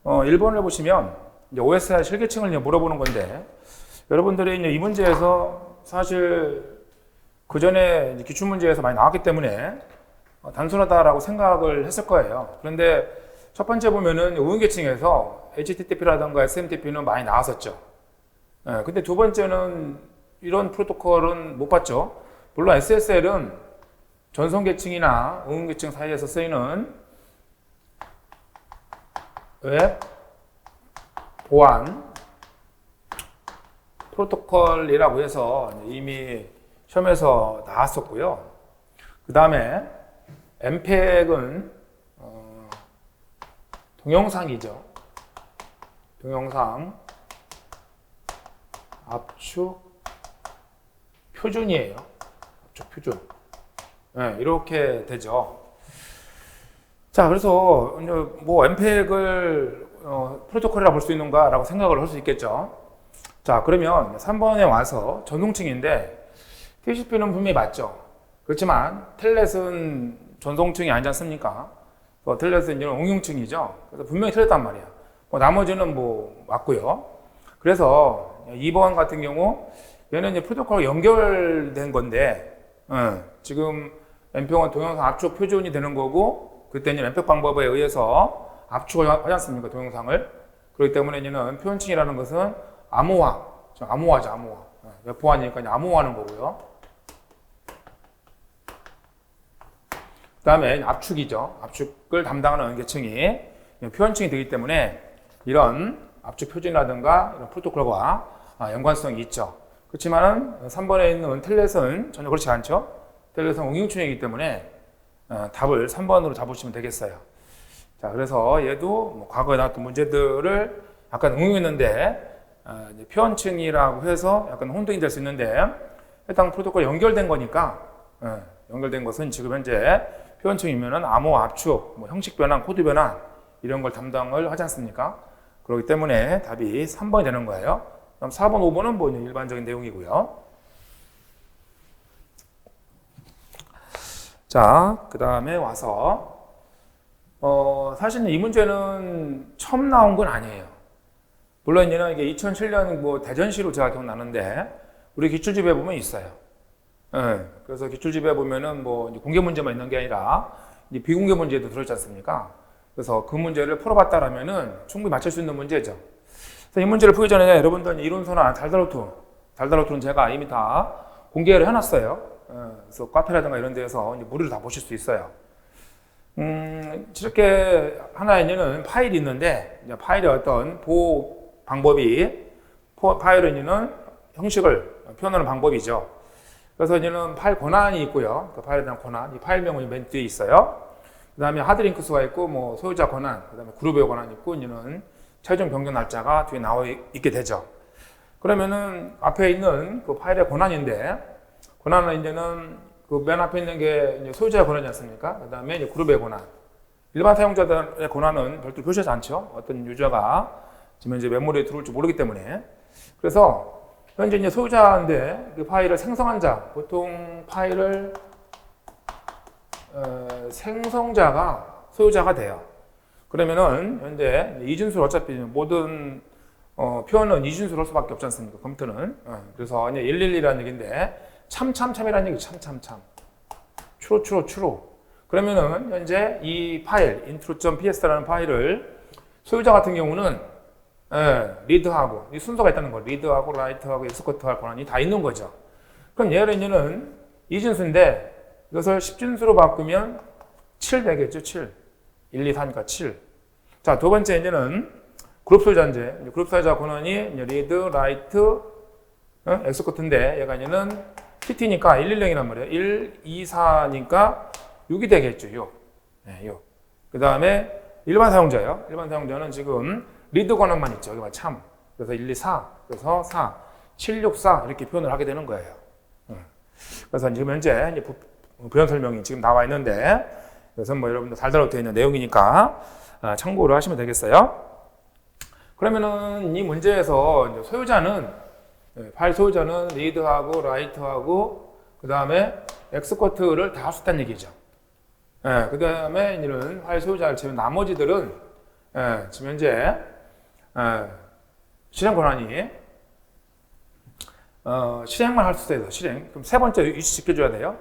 1번을 보시면 이제 OSI 실계층을 이제 물어보는 건데, 여러분들이 이제 이 문제에서 사실 그 전에 기출 문제에서 많이 나왔기 때문에 단순하다라고 생각을 했을 거예요. 그런데 첫 번째 보면은 우응계층에서 HTTP라든가 SMTP는 많이 나왔었죠. 근데 두 번째는 이런 프로토콜은 못 봤죠. 물론 SSL은 전송계층이나 우응계층 사이에서 쓰이는 웹 보안 프로토콜이라고 해서 이미 시험에서 나왔었고요. 그 다음에 MPEG은 동영상이죠. 동영상 압축 표준이에요. 압축 표준. 네, 이렇게 되죠. 자, 그래서 뭐 MPEG을 프로토콜이라 볼 수 있는가라고 생각을 할 수 있겠죠. 자, 그러면 3번에 와서 전송층인데 TCP는 분명히 맞죠. 그렇지만 텔넷은 전송층이 아니지 않습니까? 텔넷은 이런 응용층이죠. 그래서 분명히 틀렸단 말이야. 나머지는 뭐 맞고요. 그래서 2번 같은 경우 얘는 이제 프로토콜과 연결된 건데 지금 MPEG은 동영상 압축 표준이 되는 거고, 그때는 MPEG 방법에 의해서 압축을 하지 않습니까? 동영상을. 그렇기 때문에 얘는 표현층이라는 것은 암호화죠. 암호화. 웹보안이니까 암호화하는 거고요. 그 다음에 압축이죠. 압축을 담당하는 계층이 표현층이 되기 때문에 이런 압축 표준이라든가 이런 프로토콜과 연관성이 있죠. 그렇지만 3번에 있는 텔넷은 전혀 그렇지 않죠. 텔넷은 응용층이기 때문에 답을 3번으로 잡으시면 되겠어요. 자, 그래서 얘도 뭐 과거에 나왔던 문제들을 약간 응용했는데 표현층이라고 해서 약간 혼동이 될 수 있는데, 해당 프로토콜 연결된 거니까 연결된 것은 지금 현재 표현층이면은 암호 압축, 뭐 형식 변환, 코드 변환 이런 걸 담당을 하지 않습니까? 그렇기 때문에 답이 3번이 되는 거예요. 그럼 4번, 5번은 뭐 일반적인 내용이고요. 자, 그 다음에 와서 사실 이 문제는 처음 나온 건 아니에요. 물론 이제는 이게 2007년 뭐 대전시로 제가 기억나는데 우리 기출집에 보면 있어요. 그래서 기출집에 보면은 뭐 공개 문제만 있는 게 아니라 이제 비공개 문제도 들어있지 않습니까? 그래서 그 문제를 풀어봤다라면은 충분히 맞출 수 있는 문제죠. 그래서 이 문제를 풀기 전에 여러분들 이론서나 달달로툰은 제가 이미 다 공개를 해놨어요. 그래서 카페라든가 이런 데에서 무료로 다 보실 수 있어요. 이렇게 하나에는 파일이 있는데, 파일의 어떤 보호 방법이, 파일은 이제는 형식을 표현하는 방법이죠. 그래서 이제는 파일 권한이 있고요. 그 파일에 대한 권한, 이 파일명은 맨 뒤에 있어요. 그 다음에 하드링크 수가 있고, 뭐 소유자 권한, 그 다음에 그룹의 권한이 있고, 이제는 최종 변경 날짜가 뒤에 나와 있게 되죠. 그러면은 앞에 있는 그 파일의 권한인데, 권한은 이제는 그 맨 앞에 있는 게 이제 소유자의 권한이지 않습니까? 그 다음에 이제 그룹의 권한. 일반 사용자들의 권한은 별도로 표시하지 않죠. 어떤 유저가 지금 이제 메모리에 들어올지 모르기 때문에. 그래서 현재 이제 소유자인데 그 파일을 생성한 자, 보통 파일을 생성자가 소유자가 돼요. 그러면은 현재 이진수를 어차피 모든 표현은 이진수로 할 수밖에 없지 않습니까? 컴퓨터는. 그래서 이제 111이라는 얘기인데 참이라는 얘기, 참. 추로. 그러면은 현재 이 파일 intro.ps라는 파일을 소유자 같은 경우는 리드하고 이 순서가 있다는 거, 리드하고 라이트하고 엑스커트 할 권한이 다 있는 거죠. 그럼 얘는 이진수인데 이것을 10진수로 바꾸면 7 되겠죠. 7. 1, 2, 4니까 7. 자, 두 번째 이제는 그룹 소유자인데 그룹 소유자 권한이 리드, 라이트, 엑스커트인데 얘가 이제는 TT니까 110이란 말이에요. 1, 2, 4니까 6이 되겠죠. 6. 네, 6. 그 다음에 일반 사용자예요. 일반 사용자는 지금 리드 권한만 있죠. 여기 봐, 참. 그래서 1, 2, 4. 그래서 4. 7, 6, 4. 이렇게 표현을 하게 되는 거예요. 그래서 지금 현재 이제 부연 설명이 지금 나와 있는데, 그래서 뭐 여러분들 달달하게 되어 있는 내용이니까 참고를 하시면 되겠어요. 그러면은 이 문제에서 이제 소유자는 파일 소유자는 리드하고 라이트하고 그 다음에 엑스커트를 다 할 수 있다는 얘기죠. 그 다음에 이런 파일 소유자를 제외 나머지들은 지금 현재 실행 권한이 실행만 할 수 있어요. 실행. 그럼 세 번째 위치 지켜줘야 돼요.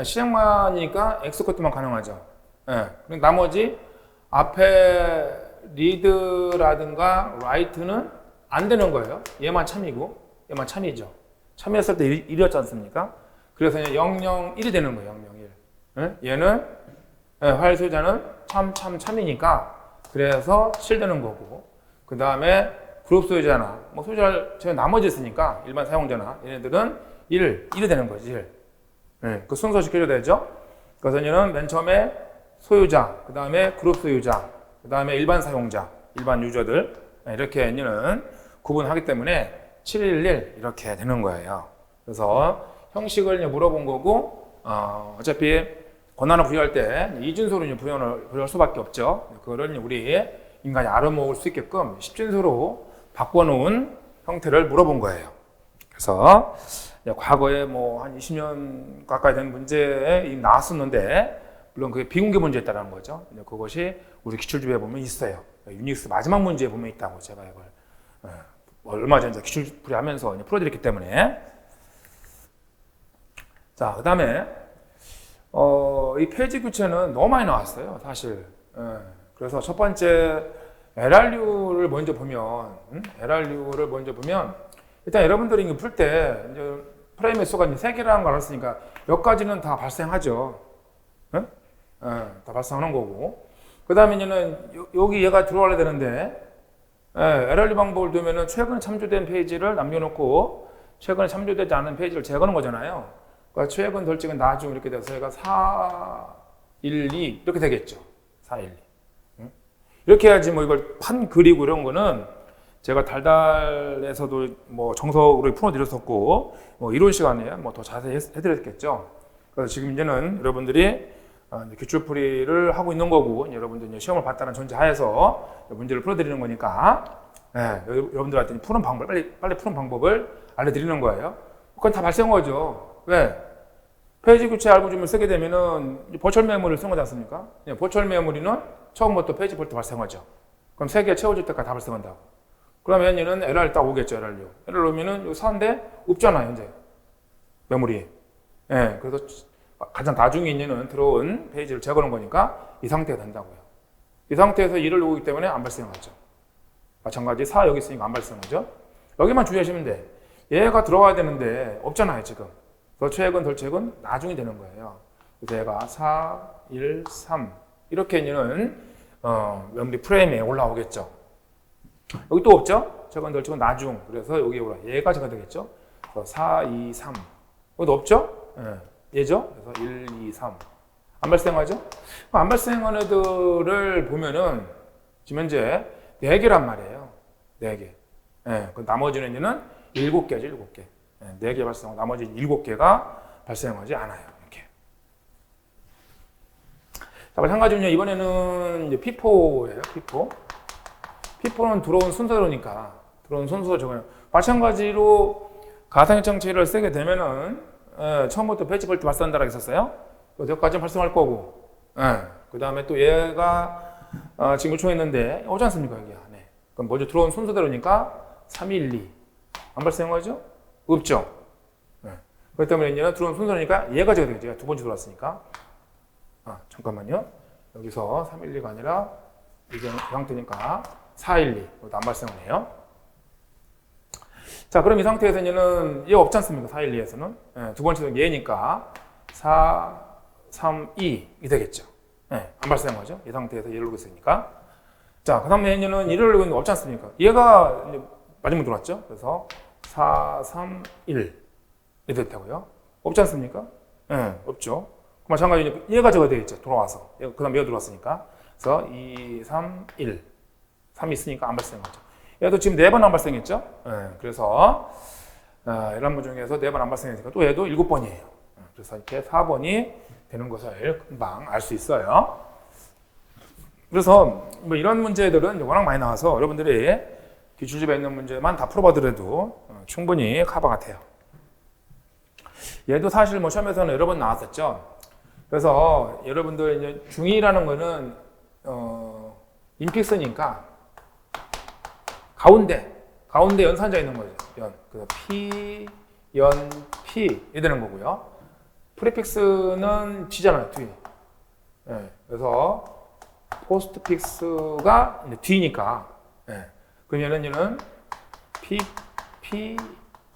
실행만이니까 엑스코트만 가능하죠. 그럼 나머지 앞에 리드라든가 라이트는 안 되는 거예요. 얘만 참이고 얘만 참이죠. 참이었을 때 1이었지 않습니까? 그래서 001이 되는 거예요. 001. 얘는 파일 소유자는 참이니까 그래서 실되는 거고, 그 다음에 그룹 소유자나 뭐 소유자 제가 나머지 있으니까 일반 사용자나 얘네들은 1이 되는 거지. 1. 그 순서 지켜줘야 되죠. 그래서 얘는 맨 처음에 소유자, 그 다음에 그룹 소유자, 그 다음에 일반 사용자, 일반 유저들 이렇게 얘는 구분하기 때문에 711 이렇게 되는 거예요. 그래서 형식을 물어본 거고, 어차피 권한을 부여할 때 이준소로 부여할 수밖에 없죠. 그거를 우리 인간이 알아먹을 수 있게끔 10진소로 바꿔놓은 형태를 물어본 거예요. 그래서 과거에 뭐 한 20년 가까이 된 문제에 이미 나왔었는데, 물론 그게 비공개 문제였다는 거죠. 그것이 우리 기출집에 보면 있어요. 유닉스 마지막 문제에 보면 있다고 제가 이걸 얼마 전에 기출풀이 하면서 풀어드렸기 때문에. 자, 그 다음에 이 페이지 교체는 너무 많이 나왔어요, 사실. 그래서 첫 번째 LRU를 먼저 보면, 일단 여러분들이 이거 풀 때 프레임의 수가 3개라는 걸 알았으니까 몇 가지는 다 발생하죠. 다 발생하는 거고. 그 다음에 여기 얘가 들어와야 되는데, LRU 방법을 두면은 최근에 참조된 페이지를 남겨놓고 최근에 참조되지 않은 페이지를 제거하는 거잖아요. 그러니까 최근, 덜 찍은, 나중 이렇게 돼서 얘가 412 이렇게 되겠죠. 412. 이렇게 해야지 뭐 이걸 판 그리고 이런 거는 제가 달달에서도 뭐 정석으로 풀어드렸었고, 뭐 이론 시간에 뭐 더 자세히 해드렸겠죠. 그래서 지금 이제는 여러분들이 기출풀이를 하고 있는 거고, 여러분들 이제 시험을 봤다는 전제하에서 문제를 풀어드리는 거니까, 여러분들한테 푸는 방법, 빨리 푸는 방법을 알려드리는 거예요. 그건 다 발생한 거죠. 왜? 페이지 교체 알고리즘을 쓰게 되면은 버추얼 메모리를 쓴 거지 않습니까? 버추얼 메모리는 처음부터 페이지 볼 때 발생하죠. 그럼 3개 채워질 때까지 다 발생한다고. 그러면 얘는 LR 딱 오겠죠, LRU. LR 오면은 요 4인데 없잖아요, 현재. 메모리에. 그래서 가장 나중에 있는 들어온 페이지를 제거하는 거니까 이 상태가 된다고요. 이 상태에서 1을 오기 때문에 안 발생하죠. 마찬가지 4 여기 있으니까 안 발생하죠. 여기만 주의하시면 돼. 얘가 들어와야 되는데 없잖아요, 지금. 더 최근, 덜 최근, 나중에 되는 거예요. 그래서 얘가 4, 1, 3 이렇게 얘는 메모리 프레임에 올라오겠죠. 여기 또 없죠? 최근, 덜 최근, 나중. 그래서 여기 얘가 제가 되겠죠. 그래서 4, 2, 3 여기도 없죠? 얘죠? 그래서 1, 2, 3 안 발생하죠? 안 발생한 애들을 보면은 지금 현재 4개란 말이에요. 4개. 그 나머지는 얘는 7개죠, 7개. 4개 발생하고 나머지 7개가 발생하지 않아요. 이렇게. 자, 마찬가지로 이번에는 이제 P4예요, P4. P4는 들어온 순서로니까, 들어온 순서 적어요. 마찬가지로 가상일정체를 쓰게 되면은, 처음부터 페이지 볼트 발생한다라고 했었어요. 여기까지는 발생할 거고, 그 다음에 또 얘가, 지금 요청했는데, 오지 않습니까, 여기야. 네. 그럼 먼저 들어온 순서대로니까, 312. 안 발생하죠? 없죠. 그렇기 때문에 얘는 들어온 순서니까 얘가 제가 되겠죠. 두 번째 들어왔으니까. 잠깐만요. 여기서 312가 아니라 이게 이 상태니까 412. 이것도 안 발생하네요. 자, 그럼 이 상태에서 얘는 얘 없지 않습니까? 412에서는. 두 번째는 얘니까 4, 3, 2 이 되겠죠. 안 발생하죠. 이 상태에서 얘를 놓고 있으니까. 자, 그 다음에 얘는 얘를 놓고 있는 거 없지 않습니까? 얘가 마지막 들어왔죠. 그래서 4, 3, 1 이렇게 됐다고요. 없지 않습니까? 없죠. 마찬가지로 얘가 저거 되겠죠. 돌아와서. 그 다음에 얘가 들어왔으니까. 그래서 2, 3, 1. 3이 있으니까 안 발생하죠. 얘도 지금 4번 안 발생했죠. 그래서 이런 문 중에서 4번 안 발생했으니까 또 얘도 7번이에요. 그래서 이렇게 4번이 되는 것을 금방 알 수 있어요. 그래서 뭐 이런 문제들은 워낙 많이 나와서 여러분들이 기출집에 있는 문제만 다 풀어봐더라도 충분히 커버가 돼요. 얘도 사실 뭐 시험에서는 여러 번 나왔었죠. 그래서 여러분들 이제 중2라는 거는 인픽스니까 가운데 연산자 있는 거죠. 그래서 P, 연, P 이렇게 되는 거고요. 프리픽스는 G잖아요, 뒤. 네, 그래서 포스트픽스가 뒤니까. 네, 그러면은 얘는 P,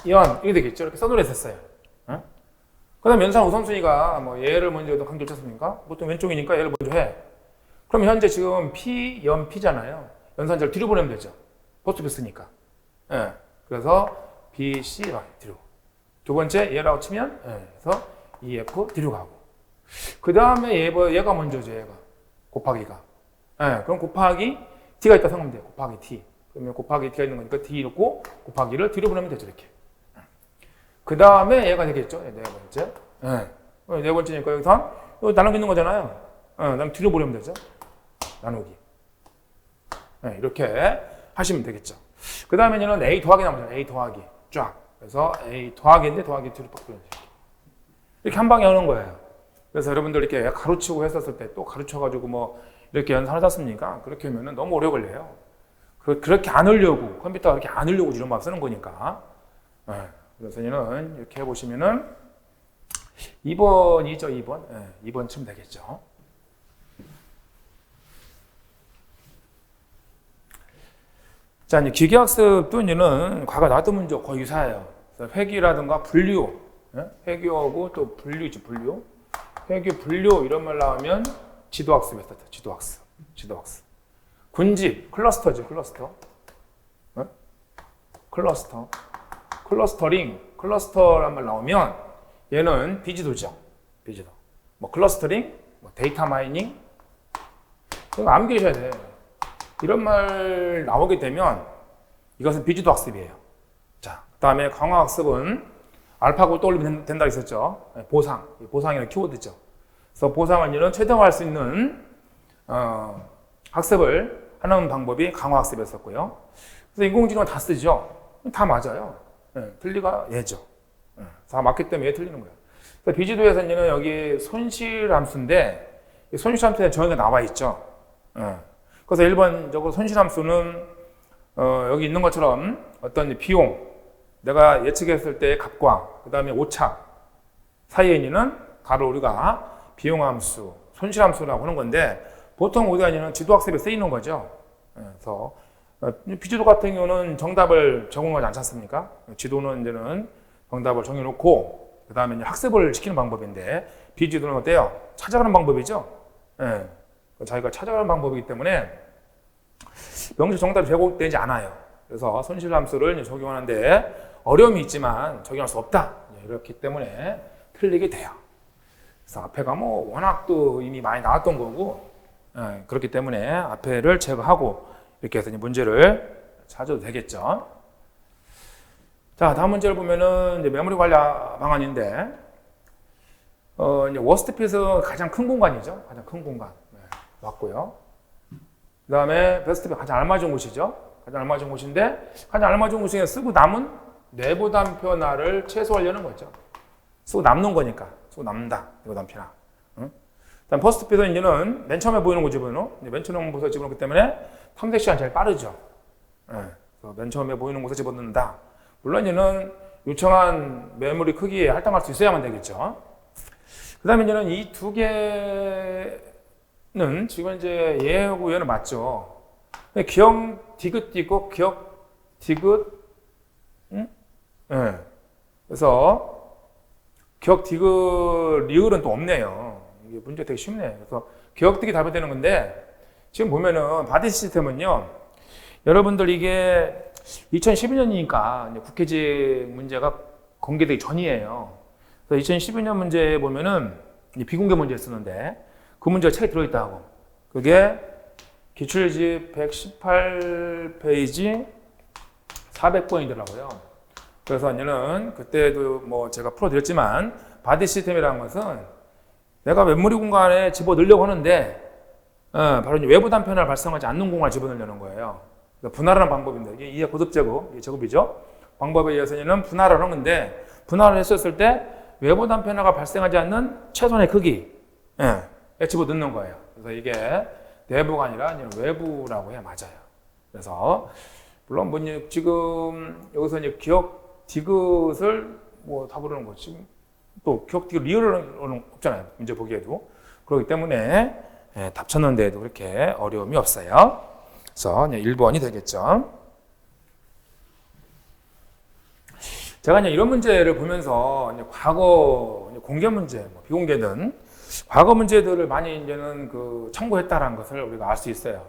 연 이렇게 되겠죠. 이렇게 써놓으랬었어요. 네? 그 다음 연산 우선순위가 뭐 얘를 먼저 강조를 쳤습니까? 보통 왼쪽이니까 얘를 먼저 해. 그럼 현재 지금 P, 연, P잖아요. 연산자를 뒤로 보내면 되죠. 포스트픽스니까. 예. 그래서 B, C 뒤로. 두 번째 얘라고 치면 그래서 E, F 뒤로 가고. 그 다음에 얘가 먼저죠. 얘가 곱하기가. 예. 그럼 곱하기 T가 있다 생각하면 돼요. 곱하기 T. 그러면 곱하기 T가 있는 거니까 D 넣고 곱하기를 뒤로 보내면 되죠. 이렇게. 그 다음에 얘가 되겠죠. 네 번째. 네 번째니까 여기서 이거 나누기 있는 거잖아요. 그다음 뒤로 보내면 되죠. 나누기. 이렇게 하시면 되겠죠. 그 다음에 얘는 A 더하기 나오잖아요. A 더하기. 쫙. 그래서 A 더하기인데 더하기 뒤로 빡 보내죠. 이렇게 한 방에 하는 거예요. 그래서 여러분들 이렇게 가르치고 했었을 때 또 가르쳐가지고 뭐 이렇게 연산하지 않습니까? 그렇게 하면 너무 오래 걸려요. 그렇게 안 하려고, 컴퓨터가 그렇게 안 하려고 이런 말 쓰는 거니까. 그래서 얘는 이렇게 해보시면은 2번이죠, 2번. 2번 치면 되겠죠. 자, 이제 기계학습도 이제는 과거 나왔던 문제 거의 유사해요. 회귀라든가 분류, 회귀하고 또 분류지, 분류. 회귀, 분류 이런 말 나오면 지도학습이었다. 지도학습. 군집, 클러스터지, 클러스터. 클러스터. 클러스터링, 클러스터란 말 나오면 얘는 비지도죠. 비지도. 뭐 클러스터링, 뭐 데이터 마이닝. 이거 암기하셔야 돼. 이런 말 나오게 되면 이것은 비지도 학습이에요. 자, 그 다음에 강화 학습은 알파고 떠올리면 된다 했었죠. 보상이라는 키워드죠. 그래서 보상은 이런 최대화할 수 있는 학습을 하는 방법이 강화 학습이었었고요. 그래서 인공지능은 다 쓰죠. 다 맞아요. 틀리가 얘죠. 다 맞기 때문에 얘 틀리는 거예요. 그래서 비지도에서는 얘는 여기 손실함수인데 손실함수에 정의가 나와 있죠. 그래서 일반적으로 손실함수는 여기 있는 것처럼 어떤 비용, 내가 예측했을 때의 값과 그 다음에 오차 사이에 있는 값을 우리가 비용함수, 손실함수라고 하는 건데 보통 우리가 이제는 지도학습에 쓰이는 거죠. 그래서 비지도 같은 경우는 정답을 적응하지 않지 않습니까? 지도는 이제는 정답을 정해놓고 그 다음에 학습을 시키는 방법인데 비지도는 어때요? 찾아가는 방법이죠. 자기가 찾아가는 방법이기 때문에 명시 정답이 제공되지 않아요. 그래서 손실함수를 적용하는데 어려움이 있지만 적용할 수 없다. 이렇기 때문에 틀리게 돼요. 그래서 앞에가 뭐 워낙 또 이미 많이 나왔던 거고 그렇기 때문에 앞에를 제거하고 이렇게 해서 문제를 찾아도 되겠죠. 자, 다음 문제를 보면은 이제 메모리 관리 방안인데 이제 워스트핏은 가장 큰 공간이죠. 가장 큰 공간. 맞고요. 그 다음에 베스트핏 가장 알맞은 곳이죠. 가장 알맞은 곳인데 가장 알맞은 곳 중에 쓰고 남은 내부 단편화를 최소화하려는 거죠. 쓰고 남는 거니까. 쓰고 남는다. 내부 단편화. 다음 퍼스트핏은 이제는 맨 처음에 보이는 거 집어넣어. 맨 처음에 보서 집어넣기 때문에 탐색 시간이 제일 빠르죠. 맨 처음에 보이는 곳에 집어넣는다. 물론 얘는 요청한 메모리 크기에 할당할 수 있어야만 되겠죠. 그 다음에 얘는 이 두 개는 지금 이제 얘하고 얘는 맞죠. 기억 디귿, 기억 디귿, 그래서 기억 디귿, 리을은 또 없네요. 이게 문제 되게 쉽네요. 그래서 기억 디귿 답이 되는 건데 지금 보면은 바디 시스템은요. 여러분들 이게 2012년이니까 국회직 문제가 공개되기 전이에요. 그래서 2012년 문제에 보면은 비공개 문제였었는데 그 문제가 책에 들어있다고. 그게 기출집 118페이지 400번이더라고요. 그래서 얘는 그때도 뭐 제가 풀어드렸지만 바디 시스템이라는 것은 내가 메모리 공간에 집어넣으려고 하는데 바로 외부 단편화를 발생하지 않는 공간을 집어넣으려는 거예요. 분할하는 방법인데 이게 이해 고급 제곱, 이게 제곱이죠. 방법에 의해서는 분할을 하는 건데 분할을 했었을 때 외부 단편화가 발생하지 않는 최소한의 크기에 집어넣는 거예요. 그래서 이게 내부가 아니라 이제 외부라고 해야 맞아요. 그래서 물론 뭐 지금 여기서 이제 기억 디귿을 뭐 다 부르는 거지. 또 기억 디귿 리얼은 없잖아요. 문제 보기에도. 그렇기 때문에 답 찾는데도 그렇게 어려움이 없어요. 그래서 이제 1번이 되겠죠. 제가 이제 이런 문제를 보면서 이제 과거 공개 문제, 뭐 비공개든 과거 문제들을 많이 이제는 그 참고했다라는 것을 우리가 알 수 있어요.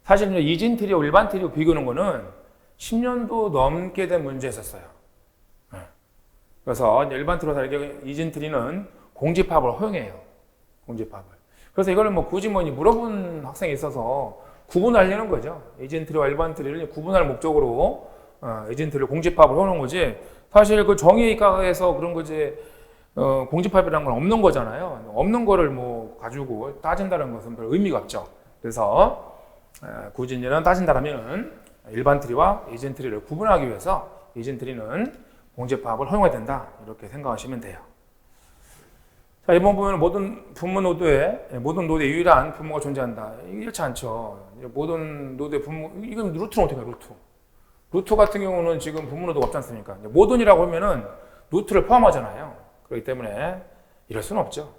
사실 이제 이진 트리와 일반 트리 비교하는 거는 10년도 넘게 된 문제였었어요. 그래서 이제 일반 트리와 다르게 이진 트리는 공집합을 허용해요. 공집합을. 그래서 이거를 뭐 굳이 뭐 물어본 학생이 있어서 구분하려는 거죠. 이진 트리와 일반 트리를 구분할 목적으로 이진 트리 공집합을 허용하는 거지. 사실 그 정의과에서 그런 거지. 공집합이라는 건 없는 거잖아요. 없는 거를 뭐 가지고 따진다는 것은 별 의미가 없죠. 그래서 굳이 이제는 따진다라면 일반 트리와 이진 트리를 구분하기 위해서 이진 트리는 공집합을 허용해야 된다. 이렇게 생각하시면 돼요. 자, 이번 보면 모든 분모 노드에 유일한 분모가 존재한다. 이렇지 않죠. 모든 노드의 분모, 이건 루트는 어떻게 해요? 루트 같은 경우는 지금 분모 노드가 없지 않습니까? 모든이라고 하면은 루트를 포함하잖아요. 그렇기 때문에 이럴 수는 없죠.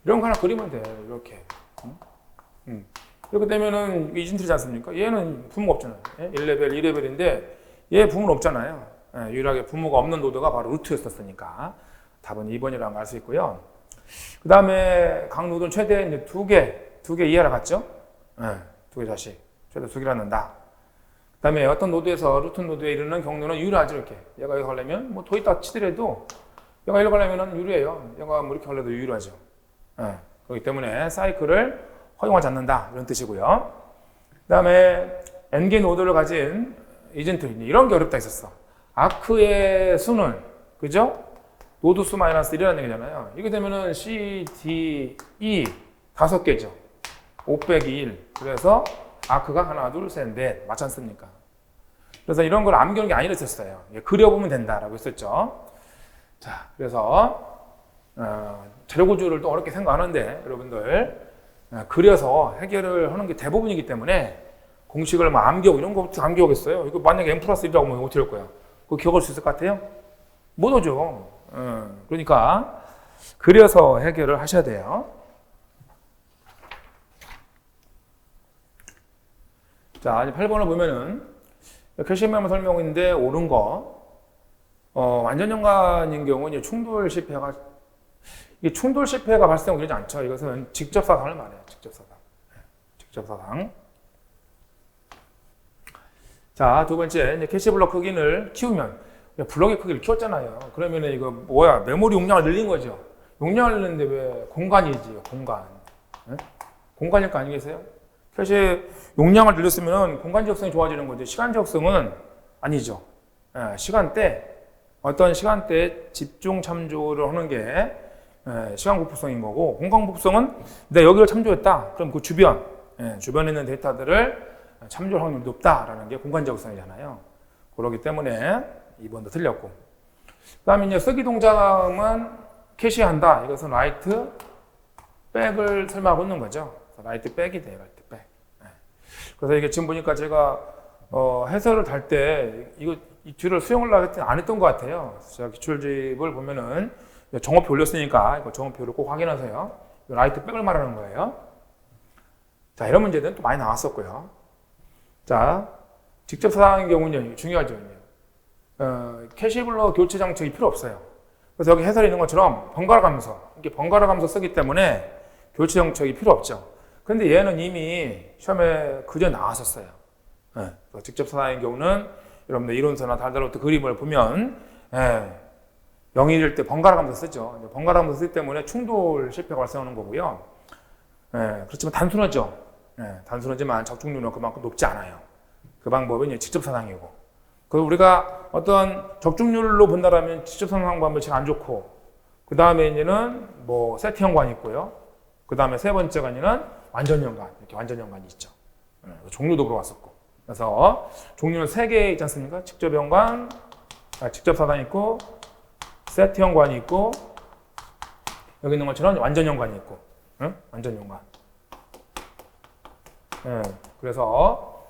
이런 거 하나 그리면 돼요. 이렇게. 이렇게 되면은 이진트리지 않습니까? 얘는 분모가 없잖아요. 1레벨, 2레벨인데 얘 분모는 없잖아요. 유일하게 분모가 없는 노드가 바로 루트였었으니까 답은 2번이라고 알 수 있고요. 그 다음에 각 노드는 최대 이제 두 개 이하라 갔죠? 두 개 자식. 최대 두 개를 낳는다. 그 다음에 어떤 노드에서 루트 노드에 이르는 경로는 유리하죠. 이렇게. 얘가 여기 가려면 뭐 더 있다 치더라도 얘가 이렇게 가려면 유리해요. 얘가 뭐 이렇게 하려도 유리하죠. 그렇기 때문에 사이클을 허용하지 않는다. 이런 뜻이고요. 그 다음에 n개 노드를 가진 이진트리. 이런 게 어렵다 했었어. 아크의 수는, 그죠? 노드 수 마이너스 1이라는 얘기잖아요. 이게 되면은 C, D, E 5개죠. 5 빼기 1. 그래서 아크가 하나, 둘, 셋, 넷. 맞지 않습니까? 그래서 이런 걸 암기하는 게 아니라 했었어요. 그려보면 된다라고 했었죠. 자, 그래서 자료 구조를 또 어렵게 생각하는데 여러분들 그려서 해결을 하는 게 대부분이기 때문에 공식을 뭐 암기하고 이런 거부터 암기하겠어요. 이거 만약에 n 플러스 1이라고 하면 어떻게 할 거야? 그거 기억할 수 있을 것 같아요? 못 오죠. 그러니까 그려서 해결을 하셔야 돼요. 자, 이제 8번을 보면은 캐시메모 설명인데 옳은 거. 완전 연관인 경우는 이제 충돌 실패가 발생하지 않죠. 이것은 직접 사상을 말해요. 직접 사상. 직접 사상. 자, 두 번째, 이제 캐시 블록 크기를 키우면, 블록의 크기를 키웠잖아요. 그러면 이거 뭐야? 메모리 용량을 늘린 거죠. 용량을 늘리는데 왜 공간이지요? 공간. 공간일 거 아니겠어요? 캐시 용량을 늘렸으면 공간 지역성이 좋아지는 거지. 시간 지역성은 아니죠. 시간대, 어떤 시간대에 집중 참조를 하는 게 시간 부프성인 거고, 공간 부프성은 내가 여기를 참조했다. 그럼 그 주변에 있는 데이터들을 참조할 확률이 높다라는 게 공간 지역성이잖아요. 그렇기 때문에 2번도 틀렸고. 그 다음에 이제 쓰기 동작은 캐시한다. 이것은 라이트 백을 설명하고 있는 거죠. 라이트 백이 돼요. 라이트 백. 그래서 이게 지금 보니까 제가 해설을 달 때 이 뒤를 수용을 하겠더니 안 했던 것 같아요. 제가 기출집을 보면은 정오표 올렸으니까 이거 정오표를 꼭 확인하세요. 라이트 백을 말하는 거예요. 자, 이런 문제들은 또 많이 나왔었고요. 자, 직접 사상의 경우는 중요하죠. 캐시블러 교체 장치가 필요 없어요. 그래서 여기 해설에 있는 것처럼 번갈아 가면서 이렇게 번갈아 가면서 쓰기 때문에 교체 장치가 필요 없죠. 근데 얘는 이미 시험에 그전에 나왔었어요. 직접 사상의 경우는 여러분들 이론서나 달달로트 그림을 보면 0일일 때 번갈아 가면서 쓰죠. 번갈아 가면서 쓰기 때문에 충돌 실패가 발생하는 거고요. 그렇지만 단순하죠. 단순하지만 적중률은 그만큼 높지 않아요. 그 방법은 직접 사상이고. 그리고 우리가 어떤 적중률로 본다라면 직접 사상 방법이 제일 안 좋고, 그 다음에 이제는 뭐 세트 연관이 있고요. 그 다음에 세 번째가 이제는 완전 연관, 이렇게 완전 연관이 있죠. 종류도 물어봤었고. 그래서 종류는 3개 있지 않습니까? 직접 연관, 직접 사상이 있고, 세트 연관이 있고, 여기 있는 것처럼 완전 연관이 있고, 완전 연관. 예, 그래서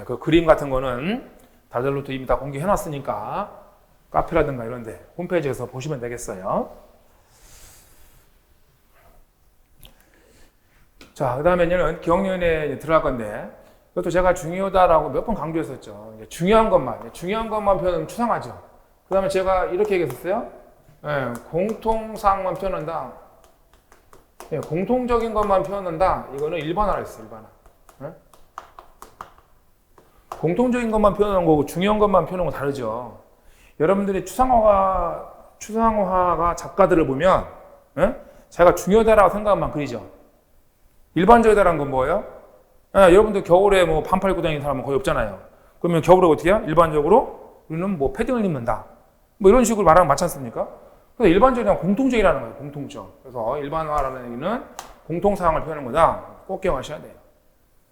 그 그림 같은 거는 다들로도 이미 다 공개해 놨으니까 카페라든가 이런 데 홈페이지에서 보시면 되겠어요. 자, 그 다음에는 기억연에 들어갈 건데 이것도 제가 중요하다라고 몇 번 강조했었죠. 중요한 것만 표현하면 추상하죠. 그 다음에 제가 이렇게 얘기했었어요. 공통사항만 표현한다. 공통적인 것만 표현한다. 이거는 일반화라 했어요. 일반화. 공통적인 것만 표현하는 거고 중요한 것만 표현하는 거 다르죠. 여러분들이 추상화가 작가들을 보면 자기가 중요하다라고 생각한 만 그리죠. 일반적이다라는 건 뭐예요? 여러분들 겨울에 뭐 반팔 입고 다니는 사람은 거의 없잖아요. 그러면 겨울에 어떻게 해요? 일반적으로 우리는 뭐 패딩을 입는다. 뭐 이런 식으로 말하면 맞지 않습니까? 그래서 일반적이랑 공통적이라는 거예요. 공통점. 그래서 일반화라는 얘기는 공통사항을 표현하는 거다. 꼭 기억하셔야 돼요.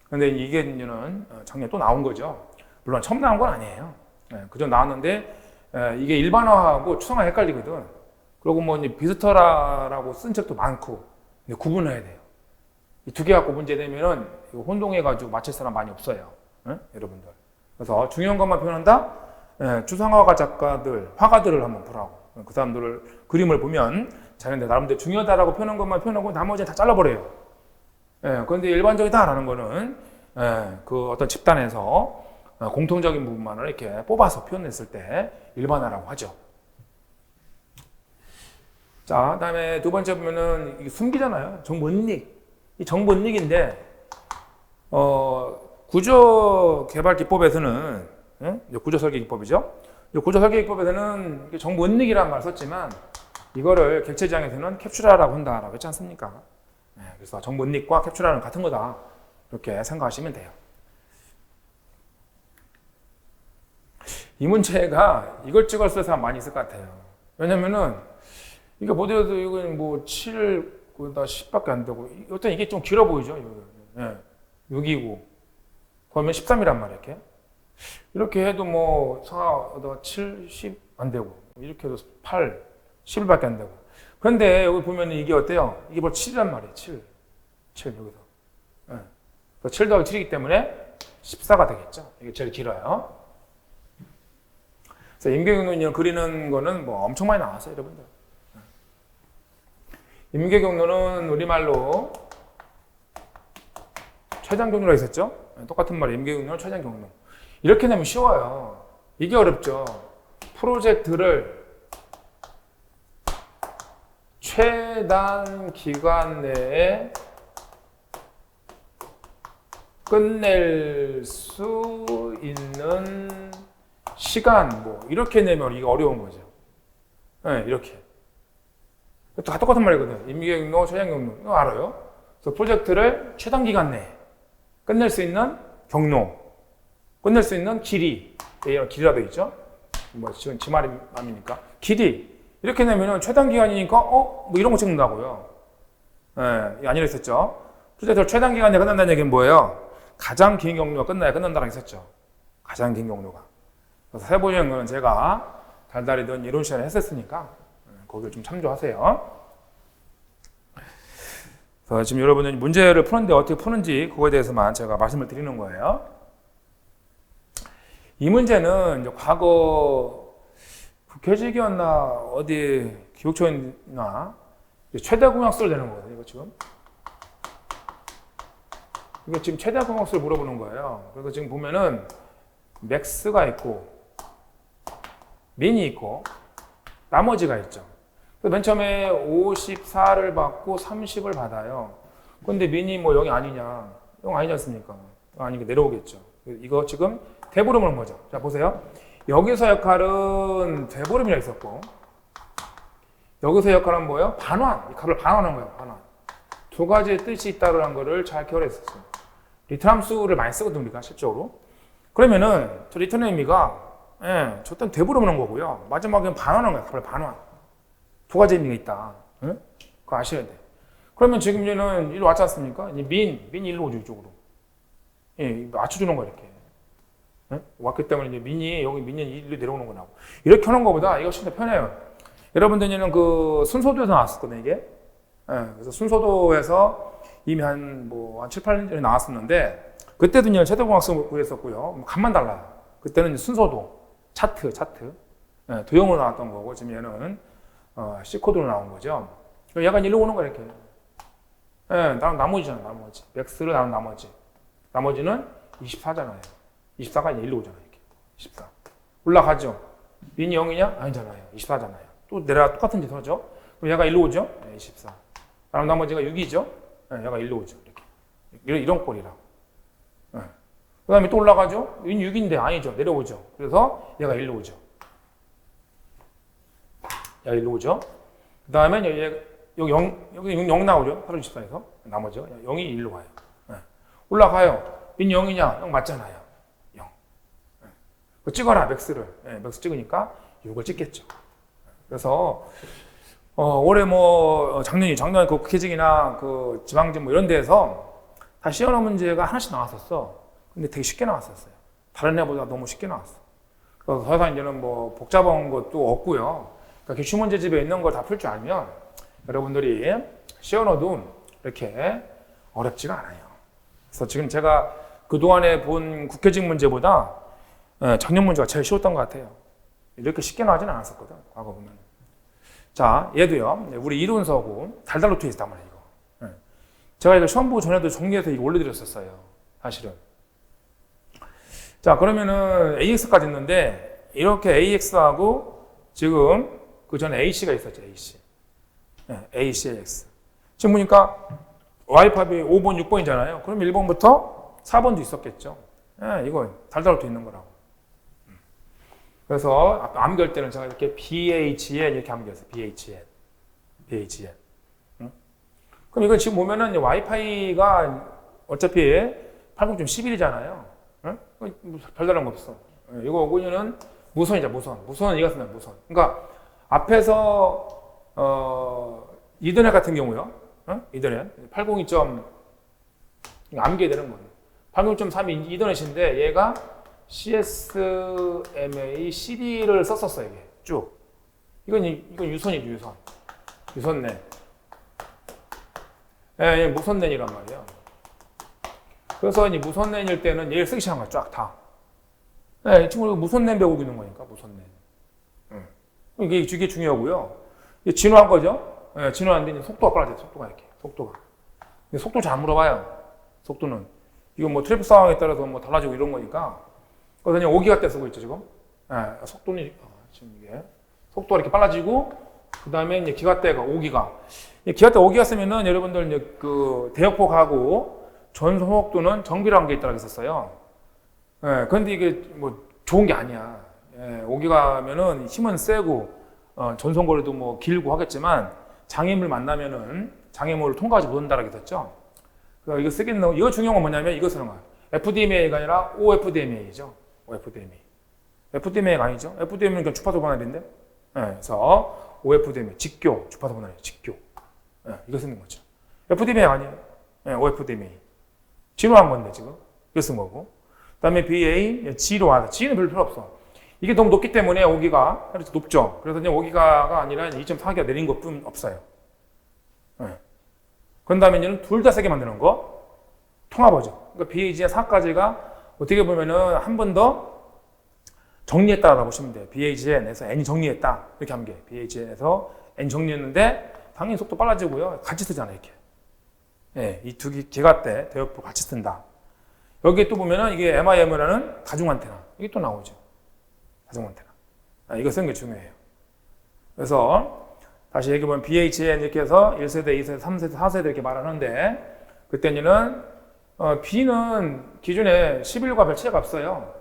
근데 이게 이제는 작년에 또 나온 거죠. 물론 처음 나온 건 아니에요. 그전 나왔는데 이게 일반화하고 추상화 헷갈리거든. 그리고 뭐 비슷하라고 쓴 책도 많고 근데 구분해야 돼요. 이 두 개 갖고 문제되면은 혼동해가지고 맞힐 사람 많이 없어요. 여러분들. 그래서 중요한 것만 표현한다? 추상화가 작가들, 화가들을 한번 보라고. 그 사람들을 그림을 보면 자기네 나름대로 중요하다라고 표현한 것만 표현하고 나머지는 다 잘라버려요. 그런데 일반적이다라는 거는 그 어떤 집단에서 공통적인 부분만을 이렇게 뽑아서 표현했을 때 일반화라고 하죠. 자, 그다음에 두 번째 보면은 이게 숨기잖아요. 정본닉. 이 정본닉인데 구조 개발 기법에서는 구조 설계 기법이죠. 구조 설계 기법에서는 정본닉이라는 말을 썼지만 이거를 객체지향에서는 캡슐화라고 한다라고 했지 않습니까? 그래서 정본닉과 캡슐화는 같은 거다. 이렇게 생각하시면 돼요. 이 문제가 이걸 찍을 쓸 사람 많이 있을 것 같아요. 왜냐면은 이거 보더라도 이건 뭐 7, 10밖에 안 되고 일단 이게 좀 길어 보이죠. 6이고 그러면 13이란 말이에요. 이렇게 해도 뭐 4, 7, 10 안 되고 이렇게 해도 8, 11밖에 안 되고 그런데 여기 보면 이게 어때요? 이게 뭐 7이란 말이에요. 7 여기서 7 더하기 7이기 때문에 14가 되겠죠. 이게 제일 길어요. 그래서 임계경로는 그리는 거는 뭐 엄청 많이 나왔어요. 여러분들. 임계경로는 우리말로 최장경로가 있었죠? 똑같은 말이에요. 임계경로는 최장경로. 이렇게 내면 쉬워요. 이게 어렵죠. 프로젝트를 최단 기간 내에 끝낼 수 있는 시간, 뭐, 이렇게 내면 이게 어려운 거죠. 이렇게. 다 똑같은 말이거든요. 임계경로, 최장경로. 이거 알아요? 그래서 프로젝트를 최단 기간 내에 끝낼 수 있는 경로, 끝낼 수 있는 길이, 이런 길이라 되어 있죠? 뭐, 지금 지 말이니까. 길이. 이렇게 내면은 최단 기간이니까, 뭐 이런 거 찍는다고요. 아니라 했었죠. 프로젝트를 최단 기간 내에 끝난다는 얘기는 뭐예요? 가장 긴 경로가 끝나야 끝난다라고 했었죠. 가장 긴 경로가. 그래서 세부적인 거는 제가 달달이든 이론 시간에 했었으니까 거기를 좀 참조하세요. 그래서 지금 여러분은 문제를 푸는데 어떻게 푸는지 그거에 대해서만 제가 말씀을 드리는 거예요. 이 문제는 이제 과거 국회직이었나 어디 기록처였나 최대 공약수를 내는 거거든요. 이거 지금. 이게 지금 최대 공약수를 물어보는 거예요. 그래서 지금 보면은 맥스가 있고 민이 있고 나머지가 있죠. 맨 처음에 54를 받고 30을 받아요. 근데 민이 뭐 0이 아니냐? 0 아니지 않습니까? 아니니까 내려오겠죠. 이거 지금 되부름을 거죠. 자, 보세요. 여기서 역할은 되부름이라 있었고 여기서 역할은 뭐예요? 반환. 이 값을 반환하는 거예요. 반환. 두 가지의 뜻이 있다는 거를 잘 기억했었어요. 리턴 함수를 많이 쓰거든요, 우리가 실적으로. 그러면은 저 리턴의 의미가 저 때는 되부르는 거고요. 마지막에는 반환하는 거예요. 값을 반환. 두 가지 의미가 있다. 그거 아셔야 돼. 그러면 지금 얘는 일로 왔지 않습니까? 이제 민이 일로 오죠, 이쪽으로. 맞춰주는 거야, 이렇게. 왔기 때문에 이제 민이 일로 내려오는 거라고. 이렇게 하는 것보다 이거 훨씬 더 편해요. 여러분들은 그 순서도에서 나왔었거든요, 이게. 그래서 순서도에서 이미 한 7, 8년 전에 나왔었는데, 그때도 이제 최대공학습 구했었고요. 간만 달라요. 그때는 순서도, 차트. 도형으로 나왔던 거고, 지금 얘는 C코드로 나온 거죠. 얘가 일로 오는 거야, 이렇게. 나머지잖아, 나머지. 맥스로 나온 나머지. 나머지는 24잖아요. 24가 일로 오잖아요, 이렇게. 24. 올라가죠. 민이 0이냐? 아니잖아요. 24잖아요. 또 내려가 똑같은 짓 하죠. 그럼 얘가 일로 오죠? 24. 그럼 나머지가 6이죠? 얘가 일로 오죠. 이렇게. 이런 꼴이라고. 그 다음에 또 올라가죠? 민 6인데 아니죠. 내려오죠. 그래서 얘가 일로 오죠. 얘가 일로 오죠. 그 다음에 여기 0 나오죠? 824에서. 나머지가 0이 일로 와요. 올라가요. 민 0이냐? 0 맞잖아요. 0. 찍어라, 맥스를. 맥스 찍으니까 6을 찍겠죠. 그래서, 올해 작년에 그 국회직이나 그 지방직 이런 데에서 다 시연어 문제가 하나씩 나왔었어. 근데 되게 쉽게 나왔었어요. 다른 애보다 너무 쉽게 나왔어. 그래서 더 이상 이제는 복잡한 것도 없고요. 그러니까 기출 문제집에 있는 걸 다 풀 줄 알면 여러분들이 시연어도 이렇게 어렵지가 않아요. 그래서 지금 제가 그동안에 본 국회직 문제보다 작년 문제가 제일 쉬웠던 것 같아요. 이렇게 쉽게 나오지는 않았었거든, 과거 보면. 자, 얘도요, 우리 이론서고 달달로 트위스트 한번 이거. 제가 이거 시험 보고 전에도 정리해서 이거 올려드렸었어요, 사실은. 자, 그러면은 AX까지 있는데, 이렇게 AX하고 지금 그 전에 AC가 있었죠, AC. AC, AX. 지금 보니까 Y팝이 5번, 6번이잖아요. 그럼 1번부터 4번도 있었겠죠. 이거 달달로 돼 있는 거라고. 그래서 암기할 때는 제가 이렇게 BHN 이렇게 암기했어요. BHN. 그럼 이거 지금 보면은 와이파이가 어차피 80.11이잖아요. 별다른 거 없어. 이거 오고는 무선이죠, 무선. 무선은 이거 쓰는 무선. 그러니까 앞에서 이더넷 같은 경우요. 이더넷 802. 암기해야 되는 거예요. 802.3이 이더넷인데 얘가 CSMA CD를 썼었어요, 이게. 쭉. 이건 유선이죠, 유선넷. 예, 무선넷이란 말이에요. 그래서 이 무선넷일 때는 얘를 쓰기 시작한 거야, 쫙 다. 이 친구가 무선넷 배우고 있는 거니까, 무선넷. 이게 중요하고요. 이게 진화한 거죠? 진화하는데 이제 속도가 빨라져요, 속도가 이렇게. 속도가. 근데 속도 잘 물어봐요, 속도는. 이거 트래픽 상황에 따라서 달라지고 이런 거니까. 그래서 그냥 5기가 때 쓰고 있죠, 지금. 속도는, 지금 이게. 속도가 이렇게 빨라지고, 그 다음에 이제 기가대가 5기가. 기가대 5기가 쓰면은 여러분들 이제 그 대역폭하고 전송 속도는 정비라는 게 있다고 했었어요. 그런데 이게 좋은 게 아니야. 5기가면은 힘은 세고, 전송거리도 길고 하겠지만, 장애물 만나면은 장애물을 통과하지 못한다라고 했었죠. 그래서 이거 쓰겠는, 이거 중요한 건 뭐냐면 이거 쓰는 거야. FDMA가 아니라 OFDMA죠. OFDMA. FDMA가 아니죠. FDMA는 그냥 주파수 분할인데. 그래서 OFDMA, 직교, 주파수 분할이에요. 직교. 이거 쓰는 거죠. FDMA가 아니에요. OFDMA. 진화한 건데 지금. 이거 쓴 거고. 그 다음에 BA, G로 와서. G는 별로 필요 없어. 이게 너무 높기 때문에 5기가 높죠. 그래서 그냥 5기가가 아니라 2.4기가 내린 것뿐 없어요. 그런 다음에 둘 다 세게 만드는 거. 통합어죠. 그러니까 BAG의 4까지가 어떻게 보면은 한 번 더 정리했다라고 보시면 돼요. BAGN에서 N이 정리했다. 이렇게 하면 돼. BAGN에서 N 정리했는데 당연히 속도 빨라지고요. 같이 쓰잖아요, 이렇게. 이 두 기가대 대역폭 같이 쓴다. 여기에 또 보면은 이게 MIM이라는 다중 안테나. 이게 또 나오죠. 다중 안테나. 이거 쓰는 게 중요해요. 그래서 다시 얘기해보면 BHN 이렇게 해서 1세대, 2세대, 3세대, 4세대 이렇게 말하는데 그때는 B는 기존에 11과 별 차이가 없어요.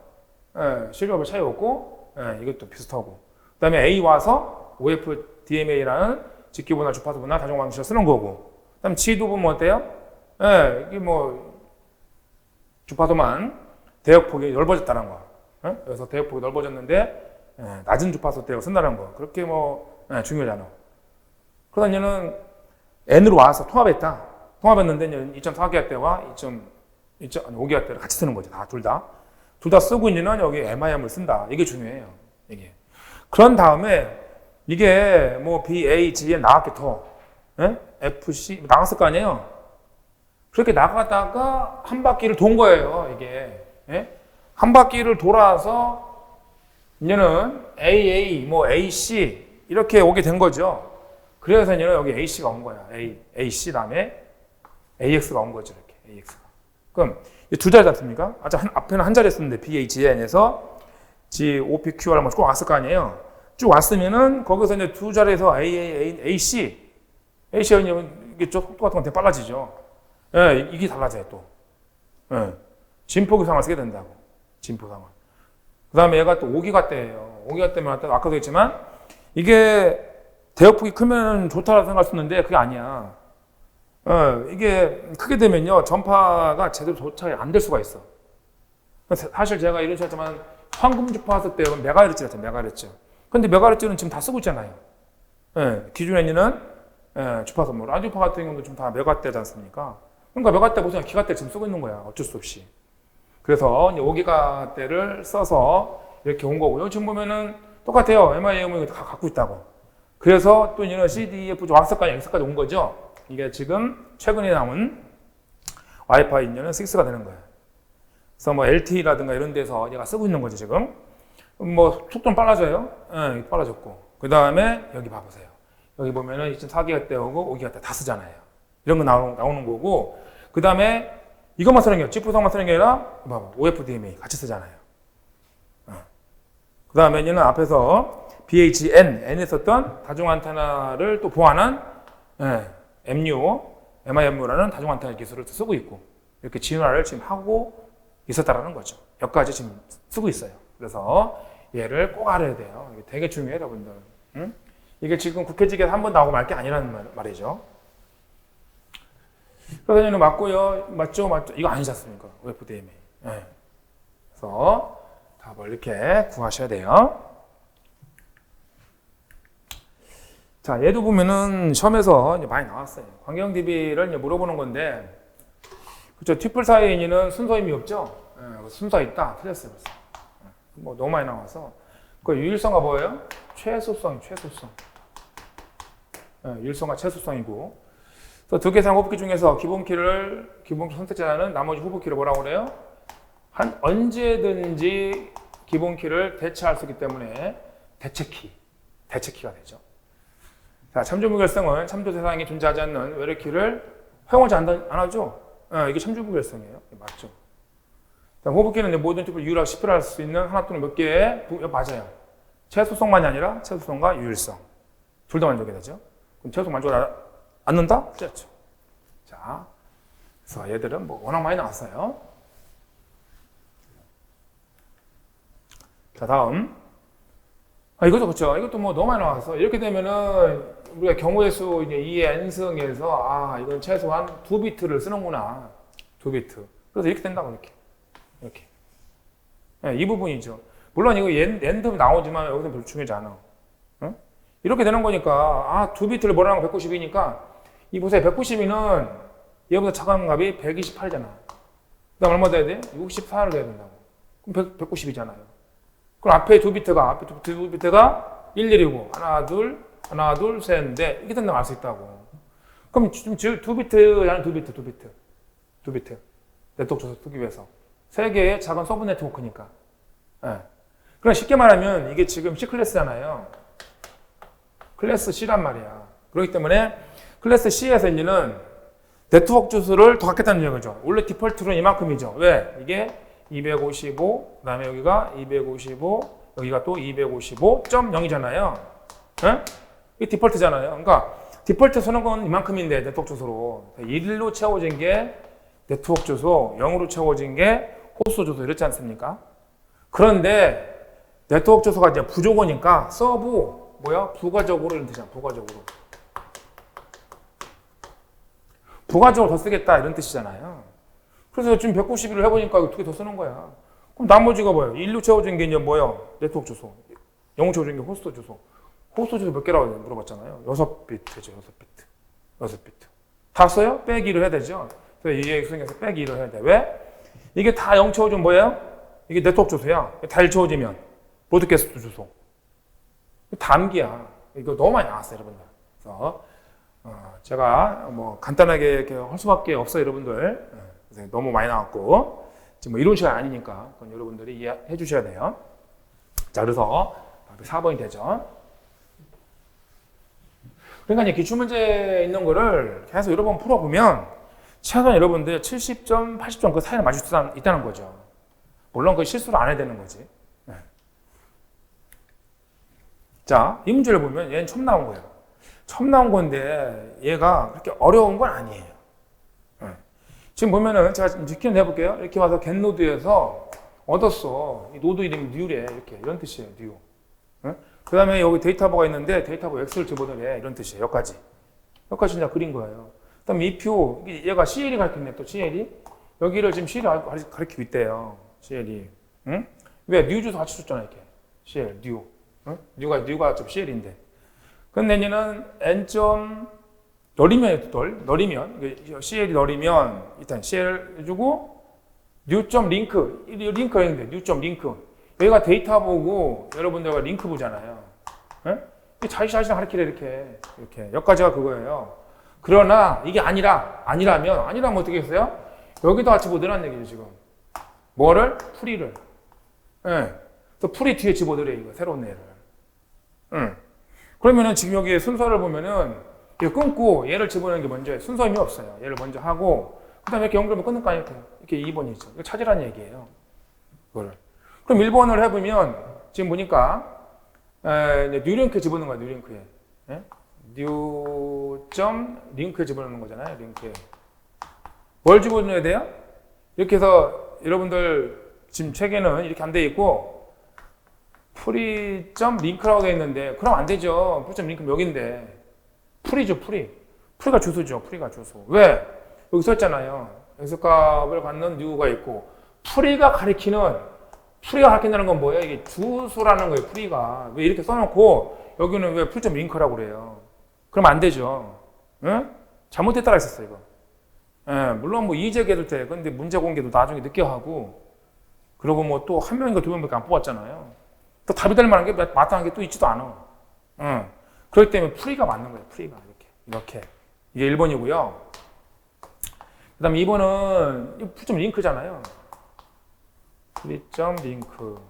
11과 별 차이가 없고 이것도 비슷하고 그 다음에 A 와서 OFDMA라는 직기분할, 주파수 분할, 다중 방식을 쓰는 거고 그 다음에 G도 보면 어때요? 이게 주파수만 대역폭이 넓어졌다는 거. 그래서 대역폭이 넓어졌는데 낮은 주파수 대역 쓴다는 거. 그렇게 중요하잖아. 그러다 얘는 N으로 와서 통합했다. 통합했는데 2.4기가 때와 5기가 때를 같이 쓰는 거죠. 둘 다. 둘 다 쓰고 있는 여기 MIM을 쓴다. 이게 중요해요. 이게. 그런 다음에 이게 BAG에 나왔겠죠. FC 나갔을 거 아니에요. 그렇게 나가다가 한 바퀴를 돈 거예요. 이게 한 바퀴를 돌아서 이제는 AA, 뭐 AC 이렇게 오게 된 거죠. 그래서 이제는 여기 AC가 온 거야. AC 다음에 AX가 온 거죠. 이렇게 AX가. 그럼 두 자리 잡습니까? 앞에는 한 자리 썼는데 BHN에서 GOPQR 뭐 쭉 왔을 거 아니에요. 쭉 왔으면은 거기서 이제 두 자리에서 AC 이게 좀 속도 같은 건 되게 빨라지죠. 예, 이게 달라져요 또. 예, 진폭유상을 쓰게 된다고. 진폭상을. 그 다음에 얘가 또 5기가대예요. 5기가대면 아까도 했지만 이게 대역폭이 크면 좋다고 생각할 수 있는데 그게 아니야. 이게 크게 되면요 전파가 제대로 도착이 안 될 수가 있어. 사실 제가 이런 식으로 했지만 황금 주파 왔을 때 메가헤르츠였죠. 메가헤르츠. 근데 메가헤르츠는 지금 다 쓰고 있잖아요. 기존에 있는 주파수, 뭐 라디오파 같은 경우도 지금 다 메가대지 않습니까? 그러니까 메가대 보세요. 기가대 지금 쓰고 있는 거야. 어쩔 수 없이. 그래서 이제 5기가대를 써서 이렇게 온 거고요. 지금 보면은 똑같아요. MIM을 다 갖고 있다고. 그래서 또 이런 CDF 왁스까지 X까지 온 거죠. 이게 지금 최근에 나온 와이파이 인연은 6가 되는 거예요. 그래서 뭐 LTE라든가 이런 데서 얘가 쓰고 있는 거죠, 지금. 뭐 속도는 빨라져요. 빨라졌고. 그 다음에 여기 봐보세요. 여기 보면은 2.4기가대 오고 5기가대 다 쓰잖아요. 이런 거 나오는 거고. 그 다음에 이것만 쓰는 게 아니라 지프성만 쓰는 게 아니라 봐봐. OFDMA 같이 쓰잖아요. 그 다음에 얘는 앞에서 N에 썼던 다중 안테나를 또 보완한 MIMU라는 다중 안테나 기술을 쓰고 있고 이렇게 진화를 지금 하고 있었다라는 거죠. 여기까지 지금 쓰고 있어요. 그래서 얘를 꼭 알아야 돼요. 이게 되게 중요해요, 여러분들. 응? 이게 지금 국회직에서 한 번 나오고 말 게 아니라는 말이죠. 그래서 얘는 맞고요. 맞죠? 이거 아니지 않습니까? OFDMA. 그래서 답을 이렇게 구하셔야 돼요. 자, 얘도 보면은 시험에서 이제 많이 나왔어요. 광경 DB를 이제 물어보는 건데, 그렇죠? 튜플 사이에 있는 순서 의미 없죠? 순서 있다. 틀렸어요. 뭐 너무 많이 나와서. 그 유일성과 뭐예요? 최소성. 유일성과 최소성이고. 그래서 두 개 이상 호흡기 중에서 기본키 선택자는 나머지 호흡기를 뭐라고 그래요? 언제든지 기본키를 대체할 수 있기 때문에 대체키가 되죠. 자, 참조무결성은 참조 대상이 존재하지 않는 외래키를 허용하지 않아죠. 이게 참조무결성이에요. 맞죠. 자, 호흡기는 모든 튜브를 유일하고 시필할 수 있는 하나 또는 몇 개의 맞아요. 최소성만이 아니라 최소성과 유일성 둘 다 만족이 되죠. 그럼 최소성 만족을 않는다? 틀렸죠. 자, 그래서 얘들은 뭐 워낙 많이 나왔어요. 자, 다음. 이것도 그렇죠. 이것도 뭐 너무 많이 나와서 이렇게 되면은 우리가 경우의 수 이제 2의 n승에서 이건 최소한 2비트를 쓰는구나. 2비트. 그래서 이렇게 된다고 이렇게. 이 부분이죠. 물론 이거 엔드 나오지만 여기서 별로 중요하지 않아. 이렇게 되는 거니까 2비트를 뭐라는 거 192니까 이 보세요. 192는 얘보다 작은 값이 128이잖아. 그 다음 얼마 돼야 돼? 64를 돼야 된다고. 그럼 190이잖아요. 그럼 앞에 2비트가 11이고 하나, 둘, 셋, 넷 이렇게 된다고 알 수 있다고. 그럼 지금 2비트. 네트워크 조사 쓰기 위해서 3개의 작은 서브 네트워크니까. 그럼 쉽게 말하면 이게 지금 C 클래스잖아요. 클래스 C란 말이야. 그렇기 때문에 클래스 C에서 이제는 네트워크 주소를 더 갖겠다는 얘기죠. 원래 디폴트로는 이만큼이죠. 왜? 이게 255, 그 다음에 여기가 255, 여기가 또 255.0이잖아요. 이게 디폴트잖아요. 그러니까 디폴트 쓰는 건 이만큼인데 네트워크 주소로 1로 채워진 게 네트워크 주소, 0으로 채워진 게 호스트 주소 이렇지 않습니까? 그런데 네트워크 주소가 이제 부족하니까 서브 부가적으로 이런 뜻이야. 부가적으로 더 쓰겠다 이런 뜻이잖아요. 그래서 지금 191을 해보니까 2개 더 쓰는 거야. 그럼 나머지가 뭐예요? 1로 채워진 게 이제 뭐예요? 네트워크 주소. 0으로 채워진 게 호스트 주소. 호스트 주소 몇 개라고 물어봤잖아요. 6비트죠. 6비트. 다 써요? 빼기 1을 해야 되죠. 그래서 이게 수행해서 빼기 1을 해야 돼. 왜? 이게 다 0 채워주면 뭐예요? 이게 네트워크 주소야. 다 1 채워지면 브로드캐스트 주소. 담기야. 이거 너무 많이 나왔어요, 여러분들. 그래서 제가 뭐 간단하게 이렇게 할 수밖에 없어요, 여러분들. 너무 많이 나왔고 지금 뭐 이론 시간 아니니까 그건 여러분들이 이해해 주셔야 돼요. 자, 그래서 4번이 되죠. 그러니까 이제 기출문제 있는 거를 계속 여러 번 풀어보면 최소한 여러분들 70점, 80점 그 사이를 맞출 수 있다는 거죠. 물론 그 실수를 안 해야 되는 거지. 네. 자, 이 문제를 보면 얘는 처음 나온 거예요. 처음 나온 건데 얘가 그렇게 어려운 건 아니에요. 네. 지금 보면은 제가実験 해볼게요. 이렇게 와서 get노드에서 얻었어. 이 노드 이름이 new래. 이렇게 이런 뜻이에요. new. 네? 그 다음에 여기 데이터버가 있는데 데이터버 x를 집어넣으래. 이런 뜻이에요. 여기까지. 여기까지 그냥 그린 거예요. 그 다음에 이 표, 얘가 CL이 가르쳤네. 또 CL이. 여기를 지금 CL이 가르치고 있대요. CL이. 응? 왜? new 주소 같이 줬잖아. 이렇게. CL, new. 응? new가 좀 CL인데. 근데 얘는 n. 널이면, CL이 널이면, 일단 CL 해주고, new.link, 링크가 있는데, new.link. 여기가 데이터 보고, 여러분들과 링크 보잖아요. 자시자시 가르치래, 이렇게. 여기까지가 그거예요. 그러나, 이게 아니라면 어떻게 했어요? 여기다 같이 집어넣으란 얘기죠, 지금. 뭐를? 풀이를. 예. 또 풀이 뒤에 집어넣으래, 이거, 새로운 애를. 그러면은 지금 여기 순서를 보면은, 이거 끊고 얘를 집어넣는 게 먼저예요. 순서 의미 없어요. 얘를 먼저 하고, 그 다음에 이렇게 연결하면 끊는 거 아니에요. 이렇게 2번이죠. 이거 찾으라는 얘기예요. 그거를. 그럼 1번을 해보면, 지금 보니까, 뉴링크에 집어넣는 거야, 뉴링크에. 예? new.link에 집어넣는 거잖아요, 링크에. 뭘 집어넣어야 돼요? 이렇게 해서 여러분들 지금 책에는 이렇게 안 돼 있고, free.link라고 돼 있는데, 그럼 안 되죠. free.link 여기인데. 풀이죠, 풀이. 풀이가 주소죠, 풀이가 주소. 왜? 여기 썼잖아요. x값을 갖는 new가 있고, 풀이가 가리킨다는 건 뭐예요? 이게 주소라는 거예요, 풀이가. 왜 이렇게 써놓고, 여기는 왜 풀.link라고 그래요? 그럼 안 되죠. 응? 잘못했다가 있었어요, 이거. 예, 물론 뭐 이의제기 해도 돼. 근데 문제 공개도 나중에 늦게 하고, 그리고 뭐 또 한 명인가 두 명밖에 안 뽑았잖아요. 또 답이 될 만한 게 마땅한 게 또 있지도 않아. 응. 그렇기 때문에 풀이가 맞는 거예요. 풀이가 이렇게. 이게 1번이고요. 그 다음에 2번은 풀.링크잖아요. 풀.링크.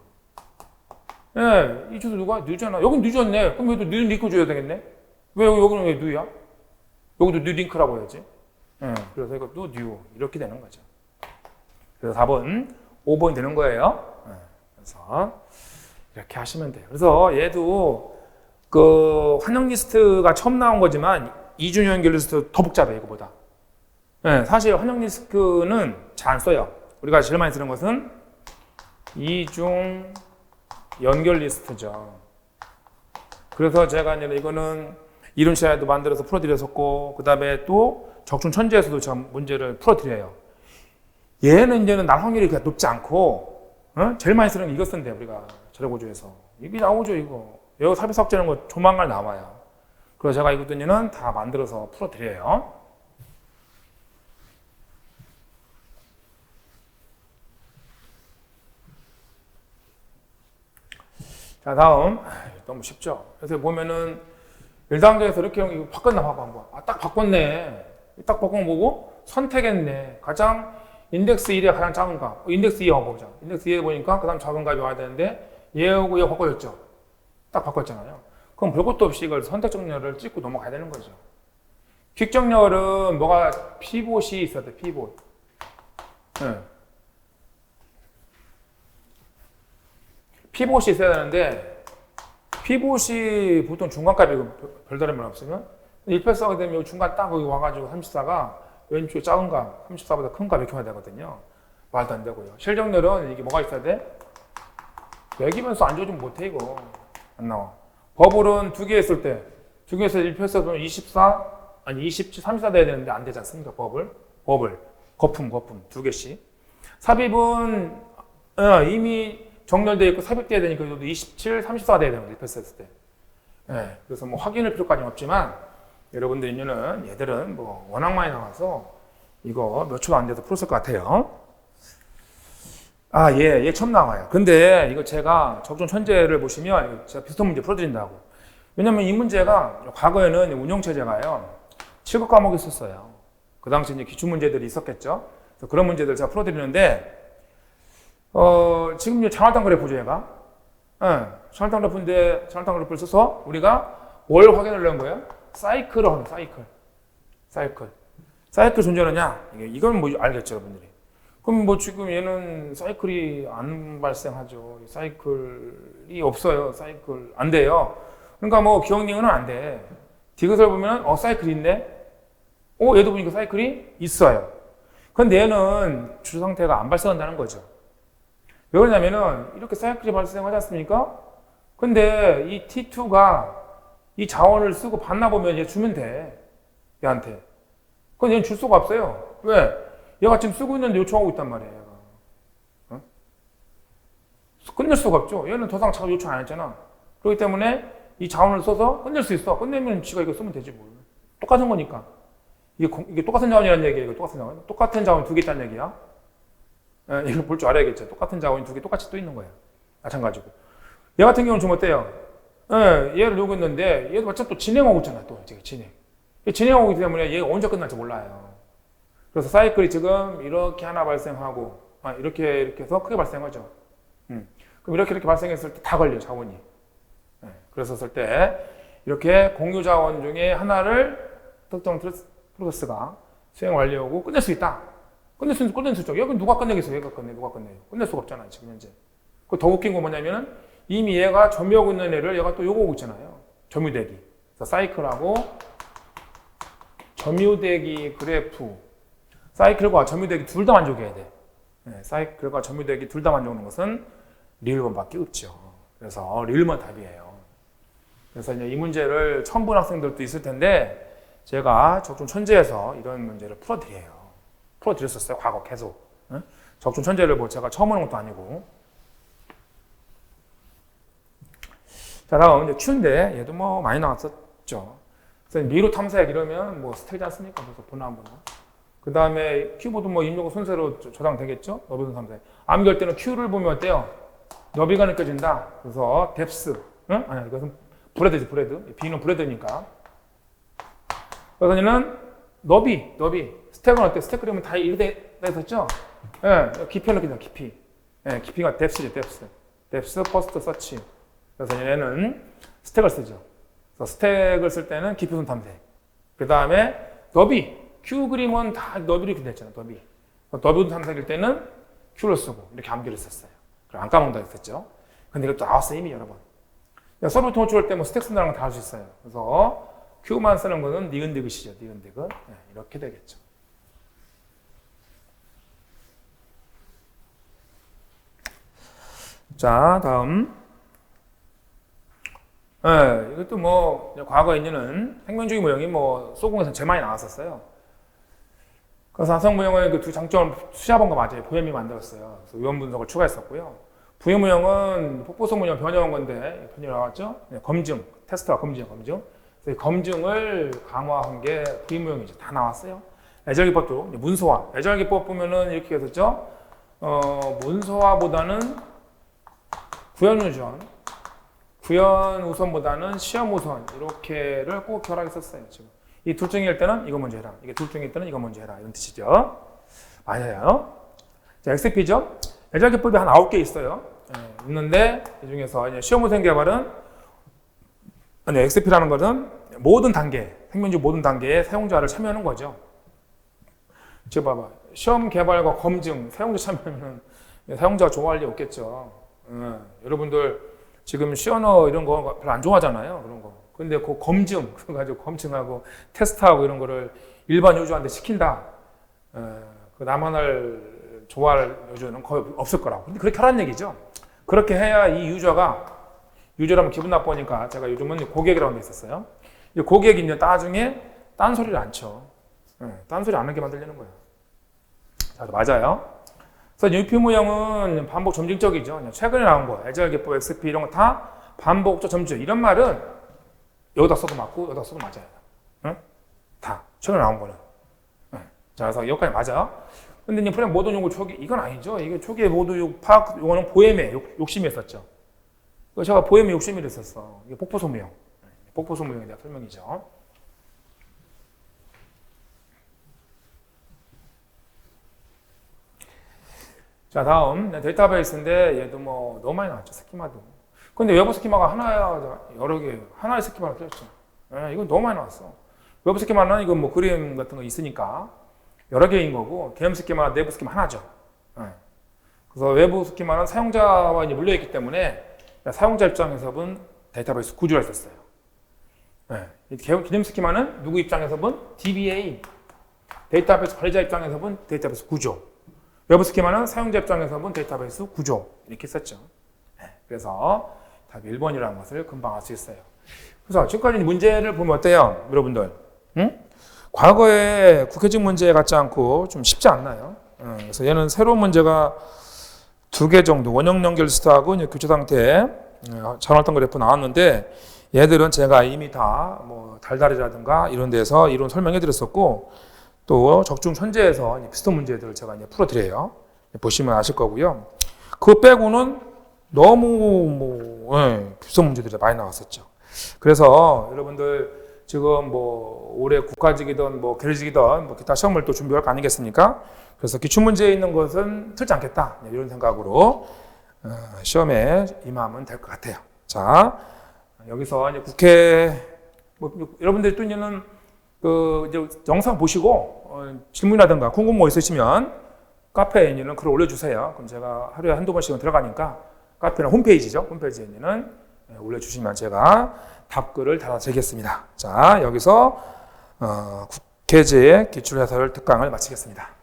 예, 이 주소 누가? 뉴잖아. 여긴 뉴졌네. 그럼 여기도 뉴 링크 줘야 되겠네? 왜 여기는 왜 뉴야? 여기도 뉴 링크라고 해야지. 예, 그래서 이것도 뉴. 이렇게 되는 거죠. 그래서 4번, 5번 되는 거예요. 예, 그래서 이렇게 하시면 돼요. 그래서 얘도 그 환영 리스트가 처음 나온 거지만 이중 연결 리스트 더 복잡해 이거보다. 네, 사실 환영 리스트는 잘 안 써요. 우리가 제일 많이 쓰는 것은 이중 연결 리스트죠. 그래서 제가 이제 이거는 이론 시간에도 만들어서 풀어드렸었고, 그 다음에 또 적중 천재에서도 제가 문제를 풀어드려요. 얘는 이제는 날 확률이 그렇게 높지 않고, 제일 많이 쓰는 게 이거 쓴대 우리가 재료구조에서. 이게 나오죠 이거. 여기 삽입 삭제하는 거 조만간 나와요. 그래서 제가 이것들은 다 만들어서 풀어드려요. 자, 다음. 너무 쉽죠? 그래서 보면은 1단계에서 이렇게 이거 바꿨나 봐봐 한번. 딱 바꿨네. 딱 바꾼 거 보고 선택했네. 가장 인덱스 1이 가장 작은 값. 인덱스 2 하고 보자. 인덱스 2에 보니까 그 다음 작은 값이 와야 되는데 얘하고 얘 바꿔줬죠. 딱 바꿨잖아요. 그럼 별것도 없이 이걸 선택 정렬을 찍고 넘어가야 되는 거죠. 퀵 정렬은 뭐가 피봇이 있어야 돼, 피봇. 네. 피봇이 있어야 되는데, 피봇이 보통 중간값이 별다른 말 없으면, 1패스 하게 되면 중간 딱 여기 와가지고 34가 왼쪽에 작은 값, 34보다 큰 값 이렇게 와야 되거든요. 말도 안 되고요. 실정렬은 이게 뭐가 있어야 돼? 매기면서 안 줘주면 못해, 이거. 안 나와. 버블은 두 개 했을 때, 두 개 했을 때 1패스 하면 24, 아니 27, 34 돼야 되는데 안 되지 않습니까? 버블. 거품 두 개씩. 삽입은 이미 정렬되어 있고 삽입돼야 되니까 27, 34가 돼야 되는 거예요. 1패스 했을 때. 네, 그래서 뭐 확인할 필요까지는 없지만 여러분들은 얘들은 뭐 워낙 많이 나와서 이거 몇 초도 안 돼서 풀었을 것 같아요. 얘 처음 나와요. 근데 이거 제가 적중 천재를 보시면 제가 비슷한 문제 풀어드린다고. 왜냐면 이 문제가 과거에는 운영체제가요. 7급 과목이 있었어요. 그 당시 이제 기출 문제들이 있었겠죠. 그래서 그런 문제들 제가 풀어드리는데, 지금 이제 장활당 그래프죠, 얘가. 장활당 그래프인데, 장활당 그래프를 써서 우리가 뭘 확인을 한 거예요? 사이클을 하는, 사이클 존재하느냐? 이건 뭐 알겠죠, 여러분들이. 그럼 뭐 지금 얘는 사이클이 안 발생하죠. 사이클이 없어요. 사이클 안 돼요. 그러니까 뭐 기억력은 안 돼. 디귿을 보면 사이클이 있네. 얘도 보니까 사이클이 있어요. 근데 얘는 주소 상태가 안 발생한다는 거죠. 왜 그러냐면은 이렇게 사이클이 발생하지 않습니까? 근데 이 T2가 이 자원을 쓰고 받나 보면 얘 주면 돼. 얘한테. 근데 얘는 줄 수가 없어요. 왜? 얘가 지금 쓰고 있는데 요청하고 있단 말이에요. 얘가. 어? 끝낼 수가 없죠. 얘는 더 이상 자원 요청 안 했잖아. 그렇기 때문에 이 자원을 써서 끝낼 수 있어. 끝내면 지가 이거 쓰면 되지 뭘. 똑같은 거니까. 이게 똑같은 자원이라는 얘기예요. 똑같은 자원. 똑같은 자원 두 개 있다는 얘기야. 이걸 볼 줄 알아야겠죠. 똑같은 자원이 두 개 똑같이 또 있는 거예요. 마찬가지고. 얘 같은 경우는 좀 어때요? 얘를 누고 있는데 얘도 마찬가지로 또 진행하고 있잖아. 또 이제 진행하고 있기 때문에 얘가 언제 끝날지 몰라요. 그래서 사이클이 지금 이렇게 하나 발생하고 이렇게 해서 크게 발생하죠. 그럼 이렇게 발생했을 때 다 걸려요. 자원이. 그랬었을 때 이렇게 공유 자원 중에 하나를 특정 프로세스가 수행 완료하고 끝낼 수 있다. 끝낼 수 있죠. 여기 누가 끝내겠어요? 얘가 누가 끝내요? 끝낼 수가 없잖아요. 지금 현재. 더 웃긴 건 뭐냐면은 이미 얘가 점유하고 있는 애를 얘가 또 요구하고 있잖아요. 점유대기. 그래서 사이클하고 점유대기 그래프. 사이클과 점유대기 둘 다 만족해야 돼. 사이클과 점유대기 둘 다 만족하는 것은 리을번밖에 없죠. 그래서 리을번 답이에요. 그래서 이제 이 문제를 처음 본 학생들도 있을 텐데 제가 적중 천재에서 이런 문제를 풀어드렸었어요. 과거 계속. 적중 천재를 뭐 제가 처음 오는 것도 아니고. 자, 다음 이제 Q인데 얘도 뭐 많이 나왔었죠. 그래서 미로 탐색 이러면 뭐 스테이지 않습니까? 그래서 보나. 그 다음에 Q보드 뭐 입력은 순서로 저장되겠죠? 너비선 탐색. 암기할 때는 Q를 보면 어때요? 너비가 느껴진다. 그래서 뎁스. 아니야, 이것은 브레드. B는 브레드니까. 그래서 얘는 너비. 스택은 어때? 스택 그리면 다 이렇게 됐었죠? 깊이 느낀다, 깊이. 깊이가 뎁스죠, 뎁스, 퍼스트, 서치. 그래서 얘는 스택을 쓰죠. 그래서 스택을 쓸 때는 깊이선 탐색. 그 다음에 너비. Q 그림은 다 너비로 이렇게 됐잖아, 너비 탐색일 때는 Q를 쓰고 이렇게 암기를 썼어요. 그럼 안 까먹는다 했었죠. 근데 이것도 나왔어요, 이미 여러 번. 서브 통출할 때 뭐 스택 쓴다는 건 다 할 수 있어요. 그래서 Q만 쓰는 거는 니은디귿이죠, 니은디귿. 이렇게 되겠죠. 자, 다음. 이것도 뭐, 과거에 있는 생명주의 모형이 뭐, 소공에서 제일 많이 나왔었어요. 그래서 화성 모형은 그 두 장점을 수시해본 거 맞아요. 보엠이 만들었어요. 그래서 위험 분석을 추가했었고요. 부형 모형은 폭포성 모형 변형한 건데, 변형이 나왔죠? 검증, 테스트와 검증. 그래서 검증을 강화한 게 부형 모형이죠. 다 나왔어요. 애절기법도 문서화. 애절기법 보면은 이렇게 했었죠? 문서화보다는 구현 우선보다는 시험 우선 이렇게를 꼭 결합했었어요. 지금 이 둘 중일 때는 이거 먼저 해라. 이게 둘 중일 때는 이거 먼저 해라. 이런 뜻이죠. 맞아요. 자, XP죠. 애절기법이 한 9개 있어요. 있는데 이 중에서 이제 시험 우선 개발은 XP라는 것은 모든 단계, 생명주 모든 단계에 사용자를 참여하는 거죠. 지금 봐봐. 시험 개발과 검증, 사용자 참여하면 사용자가 좋아할 리 없겠죠. 여러분들 지금 시언어 이런 거 별로 안 좋아하잖아요. 그런 거. 근데 그 검증, 그거 가지고 검증하고 테스트하고 이런 거를 일반 유저한테 시킨다. 그 나만을 좋아할 유저는 거의 없을 거라고. 근데 그렇게 하라는 얘기죠. 그렇게 해야 이 유저라면 기분 나쁘니까 제가 요즘은 고객이라는 게 있었어요. 이 고객이 이제 나중에 딴소리를 안 쳐. 딴소리 안 하게 만들려는 거예요. 자, 맞아요. 그래서 UP 모형은 반복 점증적이죠. 최근에 나온 거, 애절기법, XP 이런 거 다 반복적 점증. 이런 말은 여기다 써도 맞고 여기다 써도 맞아요. 다 최근에 나온 거는. 자, 그래서 여기까지 맞아요. 근데 이제 프레임 모든 용어 초기 이건 아니죠. 이게 초기의 모두 파악 용어는 보엠에 욕심이 있었죠. 제가 보엠에 욕심이 있었어. 이게 폭포소 모형. 폭포소 모형에 대한 설명이죠. 자, 다음 데이터베이스인데 얘도 뭐 너무 많이 나왔죠. 스키마도. 근데 외부 스키마가 하나야 여러 개 하나의 스키마를 써있죠. 이건 너무 많이 나왔어. 외부 스키마는 이건 뭐 그림 같은 거 있으니까 여러 개인 거고 개념 스키마, 내부 스키마 하나죠. 그래서 외부 스키마는 사용자와 이제 물려있기 때문에 사용자 입장에서 본 데이터베이스 구조를 썼어요. 개념 스키마는 누구 입장에서 본 DBA, 데이터베이스 관리자 입장에서 본 데이터베이스 구조. 외부 스키마는 사용자 입장에서 본 데이터베이스 구조. 이렇게 썼죠. 그래서 답이 1번이라는 것을 금방 알 수 있어요. 그래서 지금까지 문제를 보면 어때요? 여러분들? 과거에 국회직 문제 같지 않고 좀 쉽지 않나요? 그래서 얘는 새로운 문제가 2개 정도 원형 연결 리스트하고 교체 상태 전월동 그래프 나왔는데 얘들은 제가 이미 다 뭐 달달이라든가 이런 데서 이론 설명해 드렸었고 또 적중 천재에서 비슷한 문제들을 제가 이제 풀어드려요. 보시면 아실 거고요. 그거 빼고는 너무 비슷한 문제들이 많이 나왔었죠. 그래서 여러분들 지금 뭐 올해 국가직이든 뭐 계리직이든 뭐 기타 시험을 또 준비할 거 아니겠습니까? 그래서 기출 문제에 있는 것은 틀지 않겠다 이런 생각으로 시험에 임하면 될 것 같아요. 자, 여기서 이제 국회 뭐 여러분들 또 이제는 그 이제 영상 보시고 질문이라든가 궁금한 거 있으시면 카페에 있는 글을 올려주세요. 그럼 제가 하루에 한두 번씩은 들어가니까 카페는 홈페이지죠. 홈페이지에 있는 올려주시면 제가 답글을 달아드리겠습니다. 자, 여기서 국회제 기출해설 특강을 마치겠습니다.